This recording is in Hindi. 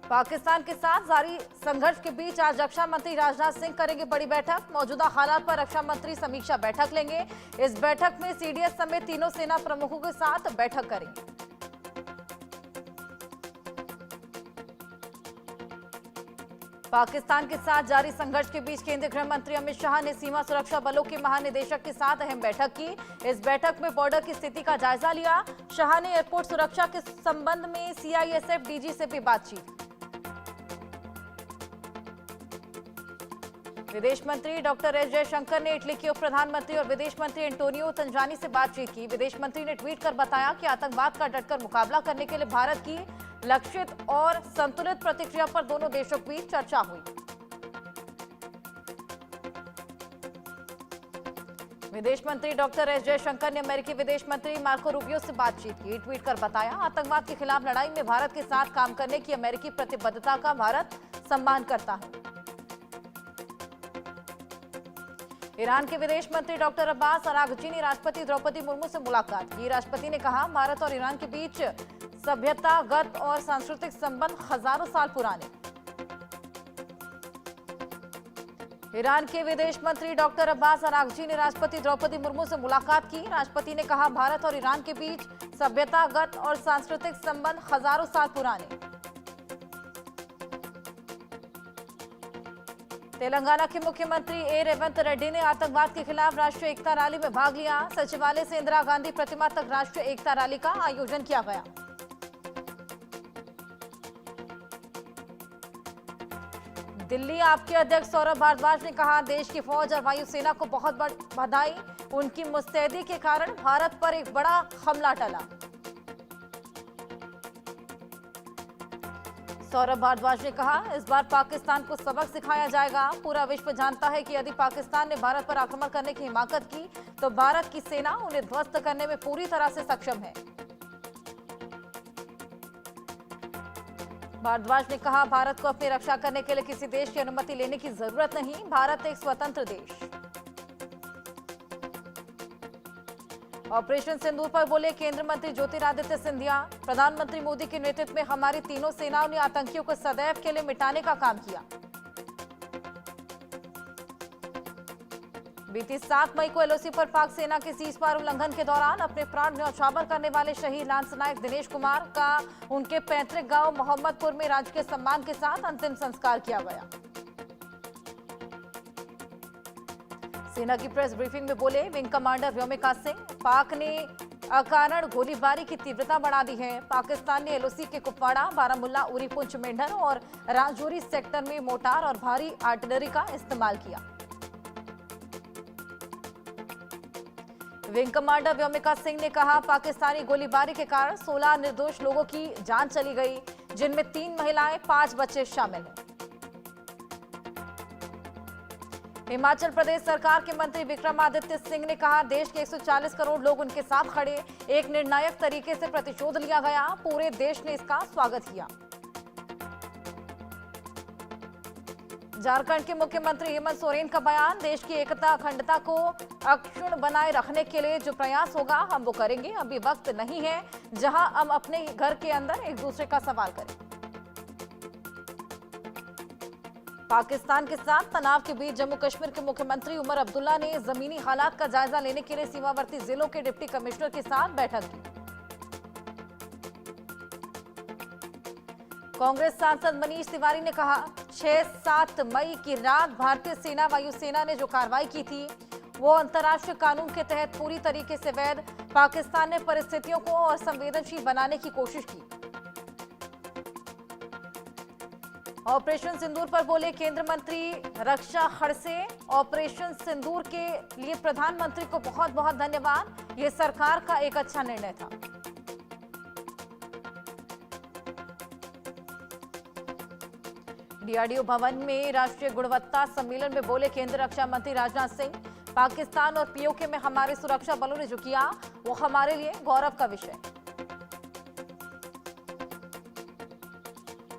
पाकिस्तान के साथ जारी संघर्ष के बीच आज रक्षा मंत्री राजनाथ सिंह करेंगे बड़ी बैठक। मौजूदा हालात पर रक्षा मंत्री समीक्षा बैठक लेंगे। इस बैठक में सीडीएस समेत तीनों सेना प्रमुखों के साथ बैठक करेंगे। पाकिस्तान के साथ जारी संघर्ष के बीच केंद्रीय गृह मंत्री अमित शाह ने सीमा सुरक्षा बलों के महानिदेशक के साथ अहम बैठक की। इस बैठक में बॉर्डर की स्थिति का जायजा लिया। शाह ने एयरपोर्ट सुरक्षा के संबंध में सीआईएसएफ डीजी से भी बातचीत। विदेश मंत्री डॉक्टर एस जयशंकर ने इटली के उप प्रधानमंत्री और विदेश मंत्री एंटोनियो तंजानी से बातचीत की। विदेश मंत्री ने ट्वीट कर बताया कि आतंकवाद का डटकर मुकाबला करने के लिए भारत की लक्षित और संतुलित प्रतिक्रिया पर दोनों देशों के बीच चर्चा हुई। विदेश मंत्री डॉक्टर एस जयशंकर ने अमेरिकी विदेश मंत्री मार्को रूबियो से बातचीत की। ट्वीट कर बताया, आतंकवाद के खिलाफ लड़ाई में भारत के साथ काम करने की अमेरिकी प्रतिबद्धता का भारत सम्मान करता है। ईरान के विदेश मंत्री डॉक्टर अब्बास अरागची ने राष्ट्रपति द्रौपदी मुर्मू से मुलाकात की। राष्ट्रपति ने कहा, भारत और ईरान के बीच सभ्यतागत और सांस्कृतिक संबंध हजारों साल पुराने। ईरान के विदेश मंत्री डॉक्टर अब्बास अरागची ने राष्ट्रपति द्रौपदी मुर्मू से मुलाकात की। राष्ट्रपति ने कहा, भारत और ईरान के बीच सभ्यतागत और सांस्कृतिक संबंध हजारों साल पुराने। तेलंगाना के मुख्यमंत्री ए रेवंत रेड्डी ने आतंकवाद के खिलाफ राष्ट्रीय एकता रैली में भाग लिया। सचिवालय से इंदिरा गांधी प्रतिमा तक राष्ट्रीय एकता रैली का आयोजन किया गया। दिल्ली आपके अध्यक्ष सौरभ भारद्वाज ने कहा, देश की फौज और वायुसेना को बहुत बधाई। उनकी मुस्तैदी के कारण भारत पर एक बड़ा हमला टला। सौरभ भारद्वाज ने कहा, इस बार पाकिस्तान को सबक सिखाया जाएगा। पूरा विश्व जानता है कि यदि पाकिस्तान ने भारत पर आक्रमण करने की हिमाकत की तो भारत की सेना उन्हें ध्वस्त करने में पूरी तरह से सक्षम है। भारद्वाज ने कहा, भारत को अपनी रक्षा करने के लिए किसी देश की अनुमति लेने की जरूरत नहीं। भारत एक स्वतंत्र देश। ऑपरेशन सिंदूर पर बोले केंद्रीय मंत्री ज्योतिरादित्य सिंधिया, प्रधानमंत्री मोदी के नेतृत्व में हमारी तीनों सेनाओं ने आतंकियों को सदैव के लिए मिटाने का काम किया। बीती 7 मई को एलओसी पर पाक सेना के सीजफायर उल्लंघन के दौरान अपने प्राण न्यौछावर करने वाले शहीद लांस नायक दिनेश कुमार का उनके पैतृक गांव मोहम्मदपुर में राजकीय सम्मान के साथ अंतिम संस्कार किया गया। सेना की प्रेस ब्रीफिंग में बोले विंग कमांडर व्योमिका सिंह, पाक ने अकारण गोलीबारी की तीव्रता बढ़ा दी है। पाकिस्तान ने एलओसी के कुपवाड़ा, बारामुल्ला, उरी, पुंछ, मेंढर और राजौरी सेक्टर में मोर्टार और भारी आर्टिलरी का इस्तेमाल किया। विंग कमांडर व्योमिका सिंह ने कहा, पाकिस्तानी गोलीबारी के कारण 16 निर्दोष लोगों की जान चली गई, जिनमें 3 महिलाएं, 5 बच्चे शामिल हैं। हिमाचल प्रदेश सरकार के मंत्री विक्रमादित्य सिंह ने कहा, देश के 140 करोड़ लोग उनके साथ खड़े। एक निर्णायक तरीके से प्रतिशोध लिया गया। पूरे देश ने इसका स्वागत किया। झारखंड के मुख्यमंत्री हेमंत सोरेन का बयान, देश की एकता अखंडता को अक्षुण्ण बनाए रखने के लिए जो प्रयास होगा हम वो करेंगे। अभी वक्त नहीं है जहां हम अपने घर के अंदर एक दूसरे का सवाल करें। पाकिस्तान के साथ तनाव के बीच जम्मू कश्मीर के मुख्यमंत्री उमर अब्दुल्ला ने जमीनी हालात का जायजा लेने के लिए सीमावर्ती जिलों के डिप्टी कमिश्नर के साथ बैठक की। कांग्रेस सांसद मनीष तिवारी ने कहा, 6-7 मई की रात भारतीय सेना वायुसेना ने जो कार्रवाई की थी वो अंतर्राष्ट्रीय कानून के तहत पूरी तरीके से वैध। पाकिस्तान ने परिस्थितियों को और संवेदनशील बनाने की कोशिश की। ऑपरेशन सिंदूर पर बोले केंद्रीय मंत्री रक्षा खड़से, ऑपरेशन सिंदूर के लिए प्रधानमंत्री को बहुत बहुत धन्यवाद। ये सरकार का एक अच्छा निर्णय था। डीआरडीओ भवन में राष्ट्रीय गुणवत्ता सम्मेलन में बोले केंद्रीय रक्षा मंत्री राजनाथ सिंह, पाकिस्तान और पीओके में हमारे सुरक्षा बलों ने जो किया वो हमारे लिए गौरव का विषय।